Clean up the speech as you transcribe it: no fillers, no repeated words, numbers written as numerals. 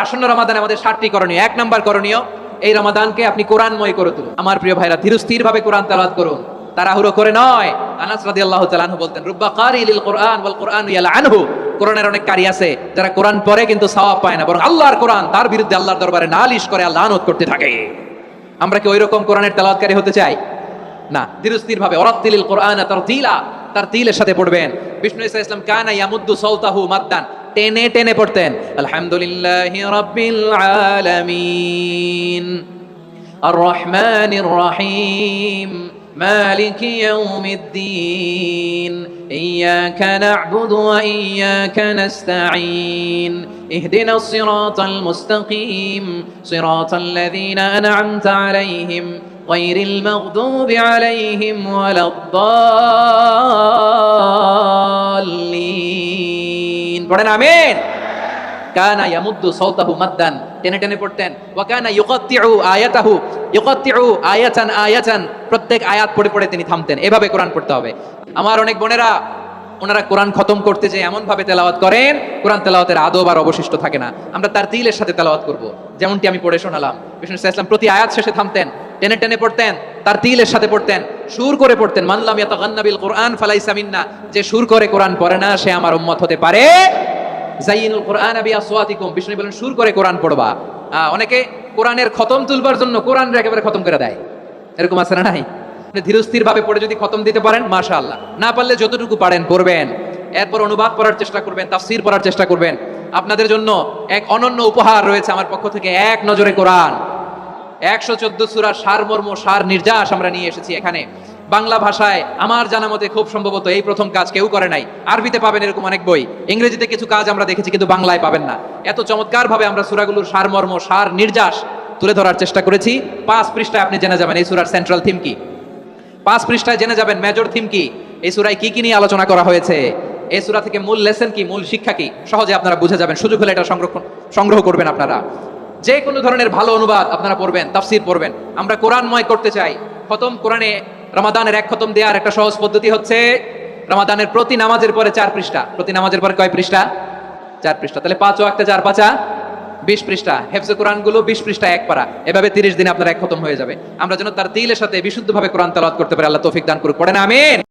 আসন্ন রমাদানে আমাদের 7টি করণীয়। 1 নাম্বার করণীয়, এই রমাদানকে আপনি কোরআনময় করে তুলুন। আমার প্রিয় ভাইরা, ধীরস্থির ভাবে কোরআন তেলাওয়াত করুন, তাড়াহুড়ো করে নয়। আনাস রাদিয়াল্লাহু তাআলা আনহু বলতেন, রুব্বা কারি লিল কোরআন ওয়াল কোরআনু ইয়ালআনহু। কোরআনের অনেক কারি আছে যারা কোরআন পড়ে কিন্তু সওয়াব পায় না, বরং আল্লাহর কোরআন তার বিরুদ্ধে আল্লাহর দরবারে নালিশ করে, লানত করতে থাকে। আমরা কি ওইরকম কোরআনের তেলাওয়াতকারী হতে চাই? না। ধীরস্থির ভাবে ওয়ারাত্তিলিল কোরআনা তারতিলা, তারতিলের সাথে পড়বেন। বিষ্ণু ইসা ইসলাম কানা ইয়ামুদ্দু সাওতাহু মাদ্দান, টেনে টেনে পড়তেন। আলহামদুলিল্লাহি রাব্বিল আলামিন আর রহমানির রহিম মালিকি ইয়াউমিদ্দিন ইয়্যাকা না'বুদু ওয়া ইয়্যাকা নাস্তাঈন ইহদিনাস সিরাতাল মুস্তাকিম সিরাতাল লাযীনা আন'আমতা আলাইহিম গায়রিল মাগদুবি আলাইহিম ওয়ালাদ-দাল্লিন। পড়েন আমিন। কানা ইয়ামুদ্দু সাওতাহু মাদ্দান, টেনে টেনে পড়তেন। ওয়া কানা ইউকাত্তিউ আয়াতান আয়াতান, প্রত্যেক আয়াত পড়ে পড়ে তিনি থামতেন। এভাবে কোরআন পড়তে হবে। আমার অনেক বোনেরা, ওনারা কোরআন খতম করতে যে এমন ভাবে তেলাওয়াত করেন, কোরআন তেলাওয়াতের আদব আর অবশিষ্ট থাকে না। আমরা তারতিলের সাথে তেলাওয়াত করব, যেমনটি আমি পড়ে শোনালাম। বিষ্ণু ইসলাম প্রতি আয়াত শেষে থামতেন, টেনে টেনে পড়তেন, তারতিলের সাথে পড়তেন, সুর করে পড়তেন। মান লাম ইয়াতাগান্না বিল কোরআন ফালাইসা মিন্না, যে সুর করে কোরআন পড়ে না সে আমার উম্মত হতে পারে। জাইনুল কোরআন বিআসওয়াতিকুম, বিষ্ণু বলেন সুর করে কোরআন পড়বা। অনেকে কোরআনের খতম তুলবার জন্য কোরআন একেবারে খতম করে দেয়, এরকম আছে না নাই? ধীরস্থির ভাবে পড়ে যদি খতম দিতে পারেন মাশাআল্লাহ, না পারলে যতটুকু পারেন পড়বেন। এরপর অনুবাদ পড়ার চেষ্টা করবেন, তাফসীর পড়ার চেষ্টা করবেন। আপনাদের জন্য এক অনন্য উপহার রয়েছে আমার পক্ষ থেকে, এক নজরে কোরআন। 114 সূরার সারমর্ম, সার নির্যাস আমরা নিয়ে এসেছি এখানে বাংলা ভাষায়। আমার জানা মতে খুব সম্ভবত এই প্রথম কাজ কেউ করে নাই। আরবিতে পাবেন এরকম অনেক বই, ইংরেজিতে কিছু কাজ আমরা দেখেছি, কিন্তু বাংলায় পাবেন না। এত চমৎকার ভাবে আমরা সূরাগুলোর সারমর্ম, সার নির্যাস তুলে ধরার চেষ্টা করেছি। 5 পৃষ্ঠায় আপনি জেনে যাবেন এই সূরার সেন্ট্রাল থিম কি। 5 পৃষ্ঠায় জেনে যাবেন মেজর থিম কি, এই সূরায় কি কি নিয়ে আলোচনা করা হয়েছে, এই সূরা থেকে মূল লেসন কি, মূল শিক্ষা কি, সহজে আপনারা বুঝে যাবেন। সুযোগ হলে এটা সংগ্রহ করবেন আপনারা। যে কোনো ধরনের ভালো অনুবাদ আপনারা পড়বেন, তাফসীর পড়বেন। আমরা কোরআনময় করতে চাই। খতম কোরআনে রমাদানের 1 খতম দেওয়ার একটা সহজ পদ্ধতি হচ্ছে, রমাদানের প্রতি নামাজের পরে 4 পৃষ্ঠা। প্রতি নামাজের পরে কয় পৃষ্ঠা? 4 পৃষ্ঠা। তাহলে 5 ওয়াক্তে 4 5 20 পৃষ্ঠা। হেফজে কোরআন গুলো 20 পৃষ্ঠা 1 পারা। এভাবে 30 দিনে আপনার 1 খতম হয়ে যাবে। আমরা যেন তারতিলের সাথে বিশুদ্ধভাবে কোরআন তেলাওয়াত করতে পারি। আল্লাহ তৌফিক দান করুক। পড়েন আমিন।